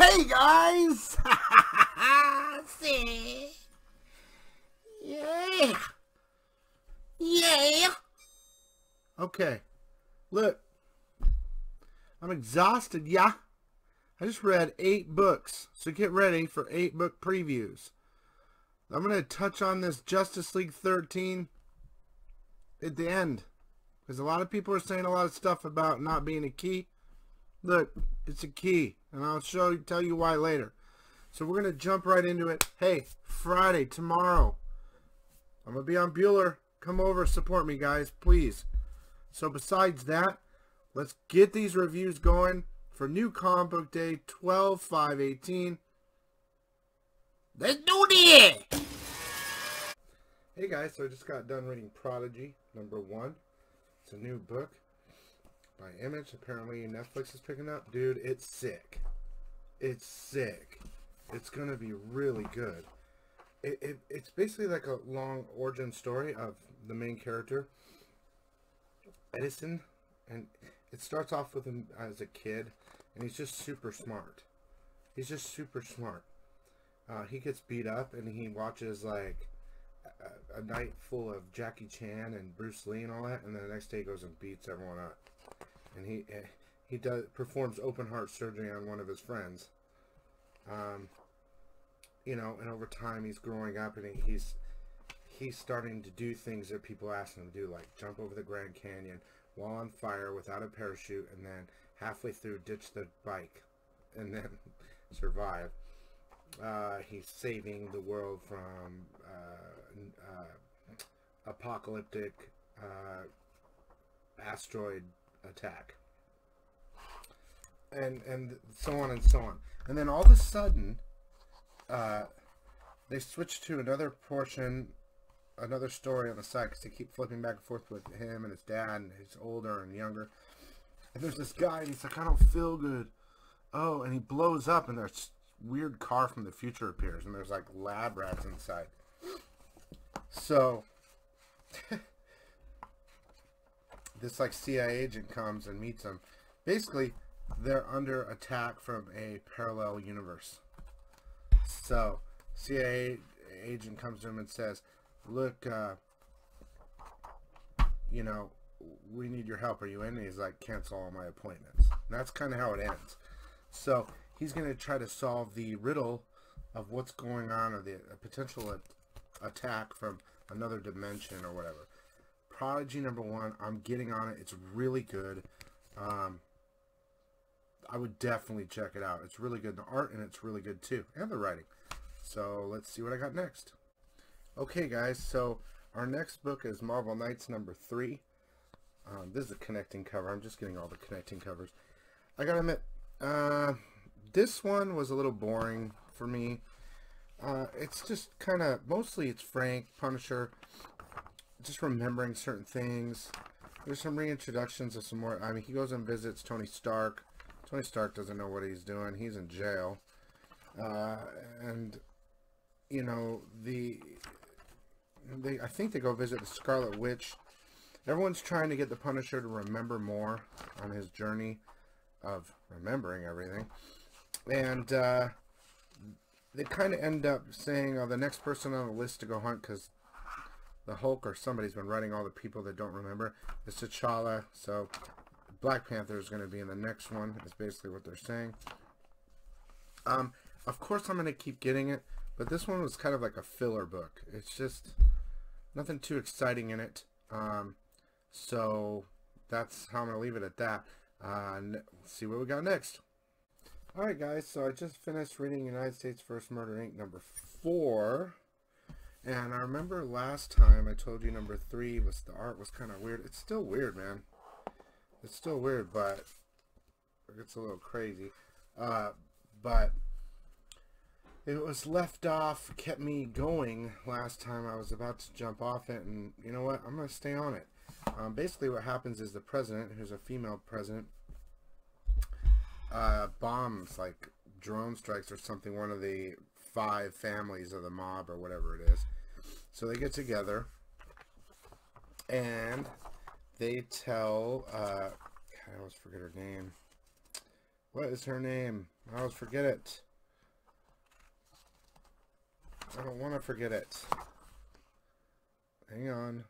Hey guys! See? Yeah! Yeah! Okay, look. I'm exhausted, yeah? I just read 8 books, so get ready for 8 book previews. I'm going to touch on this Justice League 13 at the end, because a lot of people are saying a lot of stuff about not being a key. Look, it's a key, and I'll tell you why later. So we're going to jump right into it. Hey, Friday, tomorrow, I'm going to be on Bueller. Come over, support me, guys, please. So besides that, let's get these reviews going for New Comic Book Day 12/5/18. Let's do this! Hey guys, so I just got done reading Prodigy, #1. It's a new book by Image. Apparently Netflix is picking up. Dude, it's sick. It's sick. It's going to be really good. It's basically like a long origin story of the main character, Edison. And it starts off with him as a kid, and he's just super smart. He's just super smart. He gets beat up, and he watches like a night full of Jackie Chan and Bruce Lee and all that, and then the next day he goes and beats everyone up. And he performs open heart surgery on one of his friends. You know, and over time he's growing up, and he's starting to do things that people ask him to do, like jump over the Grand Canyon while on fire without a parachute, and then halfway through ditch the bike and then survive. He's saving the world from apocalyptic asteroid attack, and so on and so on. And then all of a sudden they switch to another portion, another story on the side, because they keep flipping back and forth with him and his dad, and he's older and younger. And there's this guy, and he's like, I don't feel good. Oh, and he blows up, and there's weird car from the future appears, and there's like lab rats inside. So this like CIA agent comes and meets him. Basically, they're under attack from a parallel universe. So CIA agent comes to him and says, look, you know, we need your help. Are you in? And he's like, cancel all my appointments. And that's kind of how it ends. So he's going to try to solve the riddle of what's going on, or the potential attack from another dimension or whatever. Prodigy #1. I'm getting on it. It's really good. I would definitely check it out. It's really good. The art in it's really good too, and the writing. So let's see what I got next. Okay, guys. So our next book is Marvel Knights #3. This is a connecting cover. I'm just getting all the connecting covers. I gotta admit, this one was a little boring for me. It's just kind of, mostly it's Frank, Punisher, just remembering certain things. There's some reintroductions of some more. I mean, he goes and visits Tony Stark. Tony Stark doesn't know what he's doing. He's in jail. And, you know, I think they go visit the Scarlet Witch. Everyone's trying to get the Punisher to remember more on his journey of remembering everything. And they kind of end up saying, oh, the next person on the list to go hunt, because the Hulk or somebody's been writing all the people that don't remember, is T'Challa. So Black Panther is going to be in the next one, is basically what they're saying. Of course I'm going to keep getting it, but this one was kind of like a filler book. It's just nothing too exciting in it. So that's how I'm going to leave it at that. Let's see what we got next. Alright guys, so I just finished reading United States vs. Murder Inc. #4. And I remember last time I told you #3 was, the art was kind of weird. It's still weird, man. It's still weird, but it's a little crazy. But it was left off, kept me going last time. I was about to jump off it, and you know what? I'm going to stay on it. Basically what happens is the president, who's a female president, bombs, like drone strikes or something, one of the 5 families of the mob or whatever it is. So they get together and they tell, I always forget her name. What is her name? I always forget it. I don't want to forget it. Hang on.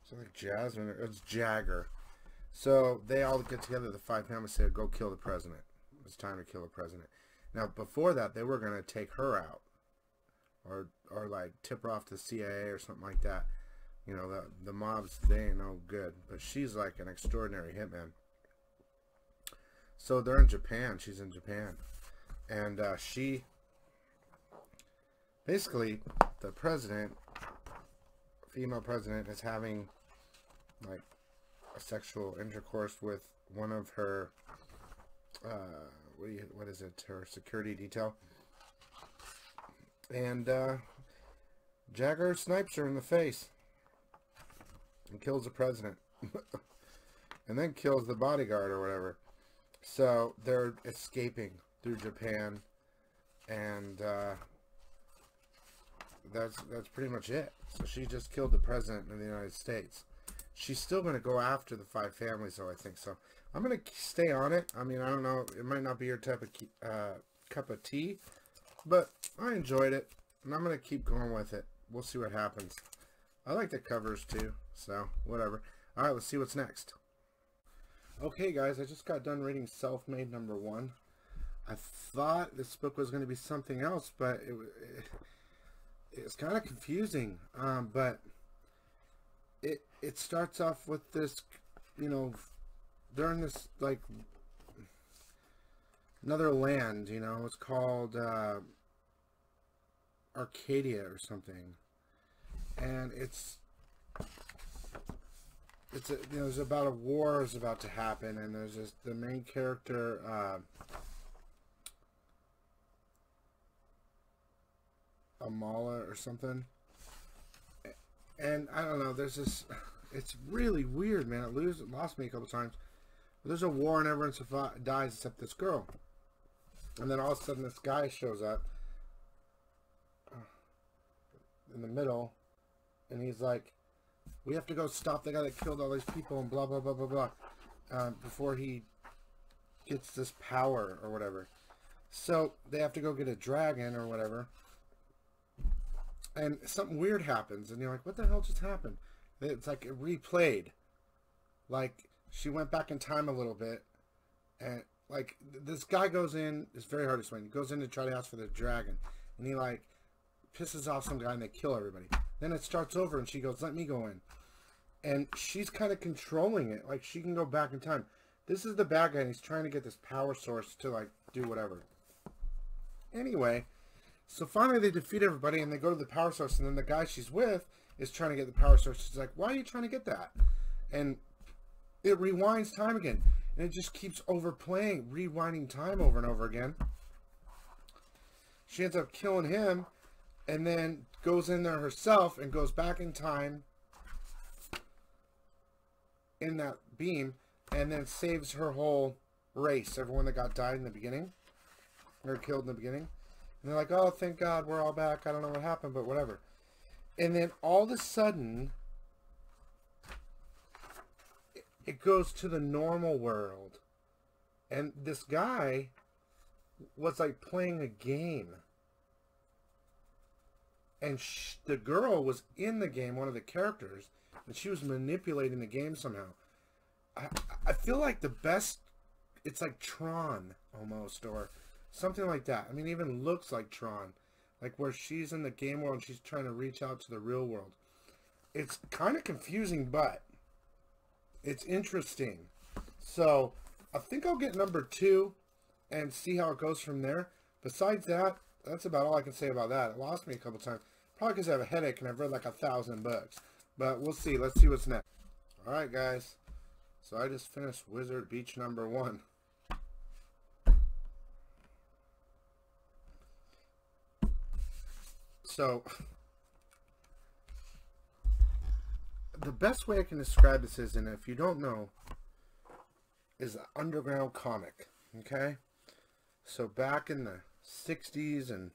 Is it like Jasmine? It's Jagger. So they all get together, the 5 families, say, go kill the president. It's time to kill the president. Now, before that, they were going to take her out. Or like tip her off to the CIA or something like that. You know, the mobs, they ain't no good. But she's like an extraordinary hitman. So they're in Japan. She's in Japan. And she... Basically, the president, female president, is having like a sexual intercourse with one of her, what is it, her security detail. And Jagger snipes her in the face and kills the president. And then kills the bodyguard or whatever. So they're escaping through Japan, and that's pretty much it. So she just killed the president of the United States. She's still going to go after the 5 families, though, I think. So I'm going to stay on it. I mean, I don't know. It might not be your type of cup of tea, but I enjoyed it, and I'm going to keep going with it. We'll see what happens. I like the covers, too, so whatever. All right, let's see what's next. Okay, guys, I just got done reading Selfmade #1. I thought this book was going to be something else, but it's kind of confusing. But it starts off with this, you know, they're in this, like, another land, you know, it's called Arcadia or something. And it's you know, it's about a war is about to happen, and there's this, the main character, Amala or something, and I don't know, there's this, it's really weird, man. It lost me a couple times. But there's a war and everyone dies except this girl, and then all of a sudden this guy shows up in the middle, and he's like, we have to go stop the guy that killed all these people and blah, blah, blah, blah, blah, before he gets this power or whatever. So they have to go get a dragon or whatever. And something weird happens. And you're like, what the hell just happened? It's like it replayed. Like she went back in time a little bit. And like this guy goes in. It's very hard to explain. He goes in to try to ask for the dragon. And he like pisses off some guy and they kill everybody. Then it starts over and she goes, let me go in. And she's kind of controlling it. Like, she can go back in time. This is the bad guy, and he's trying to get this power source to, like, do whatever. Anyway, so finally they defeat everybody, and they go to the power source, and then the guy she's with is trying to get the power source. She's like, why are you trying to get that? And it rewinds time again. And it just keeps overplaying, rewinding time over and over again. She ends up killing him, and then goes in there herself and goes back in time in that beam, and then saves her whole race, everyone that got died in the beginning or killed in the beginning. And they're like, oh, thank God, we're all back. I don't know what happened, but whatever. And then all of a sudden it goes to the normal world, and this guy was like playing a game. And the girl was in the game, one of the characters, and she was manipulating the game somehow. I feel like the best, it's like Tron almost, or something like that. I mean, it even looks like Tron, like where she's in the game world and she's trying to reach out to the real world. It's kind of confusing, but it's interesting. So I think I'll get #2 and see how it goes from there. Besides that, that's about all I can say about that. It lost me a couple times. Probably because I have a headache and I've read like 1,000 books. But we'll see. Let's see what's next. Alright, guys. So I just finished Wizard Beach #1. So, the best way I can describe this is, and if you don't know, is an underground comic. Okay? So back in the 60s, and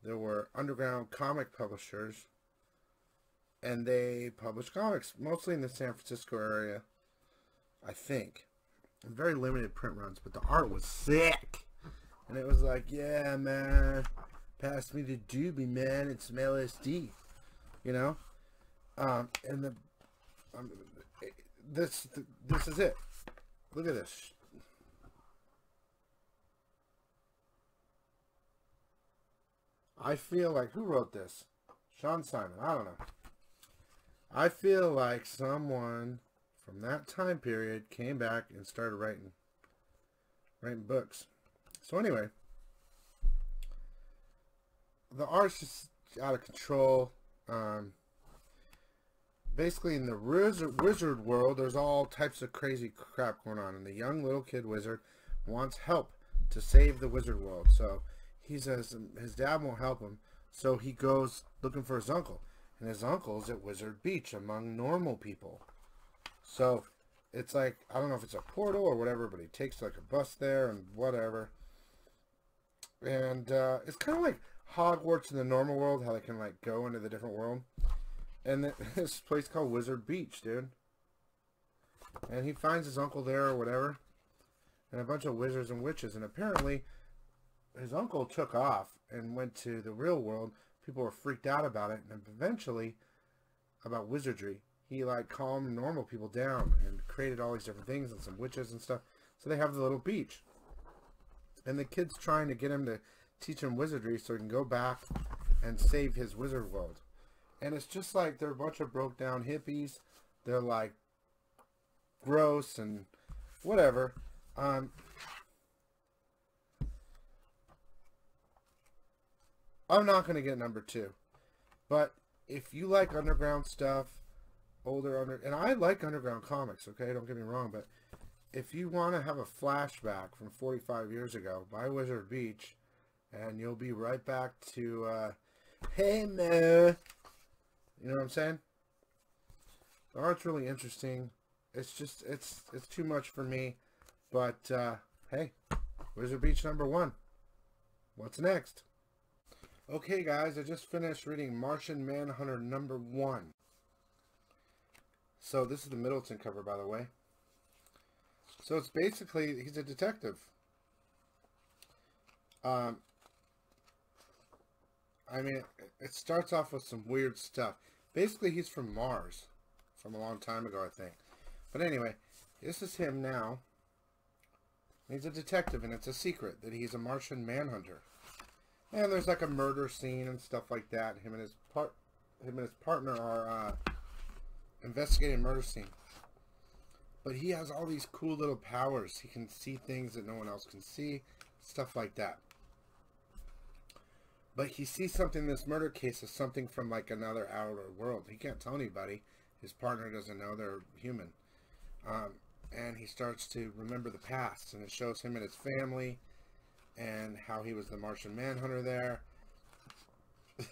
there were underground comic publishers And they publish comics, mostly in the San Francisco area, I think. Very limited print runs, but the art was sick. And it was like, yeah, man, pass me the doobie, man. It's some LSD, you know. And this is it. Look at this. I feel like, who wrote this? Sean Simon. I don't know. I feel like someone from that time period came back and started writing books. So anyway, the art's just out of control. Basically, in the wizard world, there's all types of crazy crap going on, and the young little kid wizard wants help to save the wizard world. So he says his dad won't help him, so he goes looking for his uncle, and his uncle's at Wizard Beach among normal people. So it's like, I don't know if it's a portal or whatever, but he takes like a bus there and whatever. And it's kind of like Hogwarts in the normal world, how they can like go into the different world. And this place called Wizard Beach, dude. And he finds his uncle there or whatever, and a bunch of wizards and witches. And apparently his uncle took off and went to the real world. People were freaked out about it, and eventually about wizardry. He like calmed normal people down and created all these different things and some witches and stuff. So they have the little beach. And the kid's trying to get him to teach him wizardry so he can go back and save his wizard world. And it's just like they're a bunch of broke down hippies. They're like gross and whatever. I'm not going to get number 2. But if you like underground stuff, and I like underground comics, okay? Don't get me wrong, but if you want to have a flashback from 45 years ago, buy Wizard Beach, and you'll be right back to, hey, Mo. You know what I'm saying? The art's really interesting. It's just, it's too much for me. But, hey, Wizard Beach number 1. What's next? Okay, guys, I just finished reading Martian Manhunter number 1. So this is the Middleton cover, by the way. So it's basically, he's a detective. I mean, it starts off with some weird stuff. Basically, he's from Mars. From a long time ago, I think. But anyway, this is him now. He's a detective, and it's a secret that he's a Martian Manhunter. And there's like a murder scene and stuff like that. Him and his partner are investigating a murder scene. But he has all these cool little powers. He can see things that no one else can see. Stuff like that. But he sees something in this murder case as something from like another outer world. He can't tell anybody. His partner doesn't know they're human. And he starts to remember the past. And it shows him and his family. And how he was the Martian Manhunter there.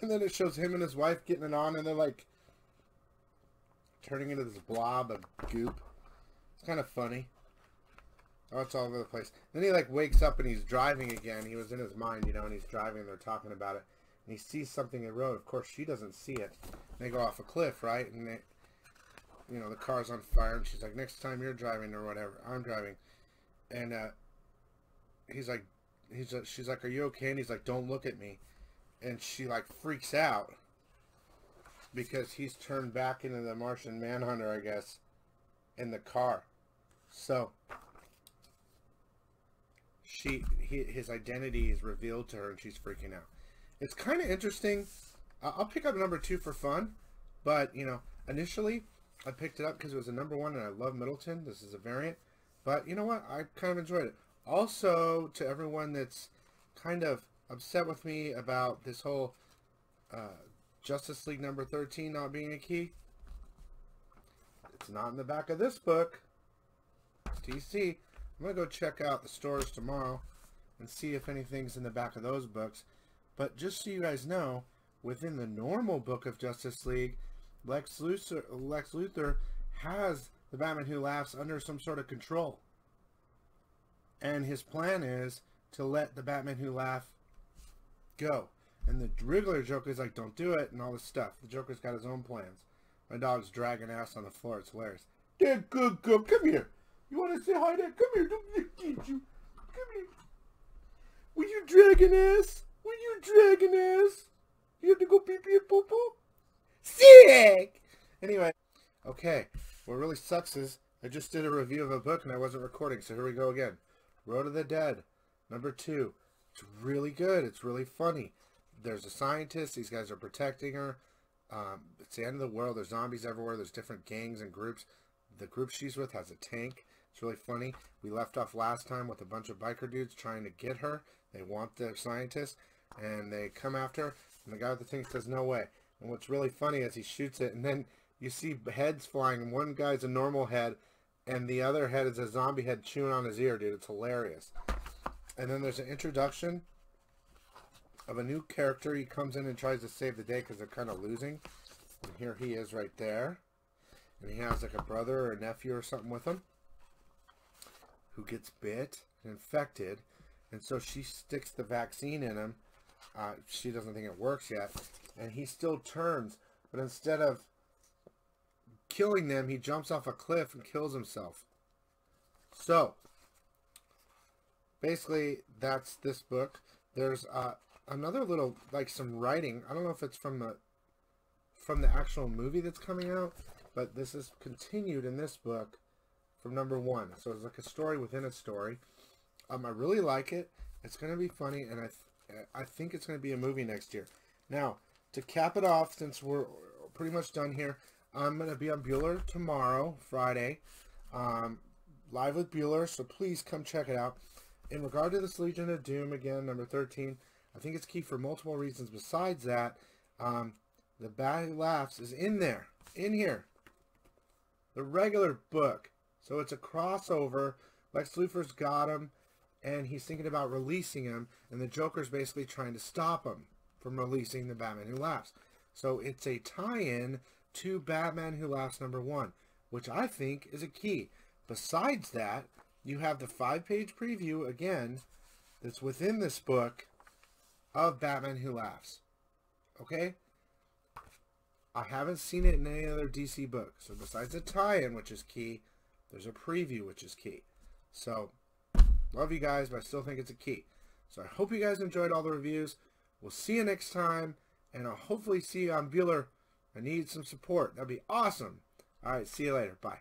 And then it shows him and his wife getting it on. And they're like turning into this blob of goop. It's kind of funny. Oh, it's all over the place. Then he like wakes up and he's driving again. He was in his mind, you know, and he's driving and they're talking about it. And he sees something in the road. Of course, she doesn't see it. And they go off a cliff, right? And they, you know, the car's on fire. And she's like, next time you're driving or whatever, I'm driving. And she's like, are you okay? And he's like, don't look at me. And she like freaks out because he's turned back into the Martian Manhunter, I guess, in the car. So his identity is revealed to her and she's freaking out. It's kind of interesting. I'll pick up number 2 for fun, but you know, initially I picked it up because it was a number 1 and I love Middleton. This is a variant, but you know what? I kind of enjoyed it. Also, to everyone that's kind of upset with me about this whole Justice League number 13 not being a key, it's not in the back of this book. It's TC. I'm going to go check out the stores tomorrow and see if anything's in the back of those books. But just so you guys know, within the normal book of Justice League, Lex Luthor has the Batman Who Laughs under some sort of control. And his plan is to let the Batman Who Laugh go. And the regular Joker's like, don't do it, and all this stuff. The Joker's got his own plans. My dog's dragging ass on the floor. It's hilarious. Dad, come here. You want to say hi, Dad? Come here. Don't get you. Come here. Were you dragging ass? Were you dragging ass? You have to go pee-pee and poo-poo? Sick! Anyway, okay. What really sucks is I just did a review of a book and I wasn't recording, so here we go again. Road of the Dead, number 2. It's really good. It's really funny. There's a scientist. These guys are protecting her. It's the end of the world. There's zombies everywhere. There's different gangs and groups. The group she's with has a tank. It's really funny. We left off last time with a bunch of biker dudes trying to get her. They want the scientist, and they come after her, and the guy with the tank says, no way. And what's really funny is he shoots it, and then you see heads flying, and one guy's a normal head, and the other head is a zombie head chewing on his ear, dude. It's hilarious. And then there's an introduction of a new character. He comes in and tries to save the day because they're kind of losing. And here he is right there. And he has like a brother or a nephew or something with him who gets bit and infected. And so she sticks the vaccine in him. She doesn't think it works yet. And he still turns. But instead of killing them, he jumps off a cliff and kills himself. So, basically, that's this book. There's another little, like some writing. I don't know if it's from the actual movie that's coming out. But this is continued in this book from number 1. So it's like a story within a story. I really like it. It's going to be funny, and I think it's going to be a movie next year. Now, to cap it off, since we're pretty much done here, I'm going to be on Bueller tomorrow, Friday, live with Bueller, so please come check it out. In regard to this Legion of Doom, again, number 13, I think it's key for multiple reasons. Besides that, the Bat Who Laughs is in there, in here. The regular book. So it's a crossover. Lex Luthor's got him, and he's thinking about releasing him, and the Joker's basically trying to stop him from releasing the Batman Who Laughs. So it's a tie-in to Batman Who Laughs number 1, which I think is a key. Besides that, you have the 5-page preview, again, that's within this book of Batman Who Laughs. Okay? I haven't seen it in any other DC book. So besides the tie-in, which is key, there's a preview, which is key. So, love you guys, but I still think it's a key. So I hope you guys enjoyed all the reviews. We'll see you next time, and I'll hopefully see you on Bueller. I need some support. That'd be awesome. All right, see you later. Bye.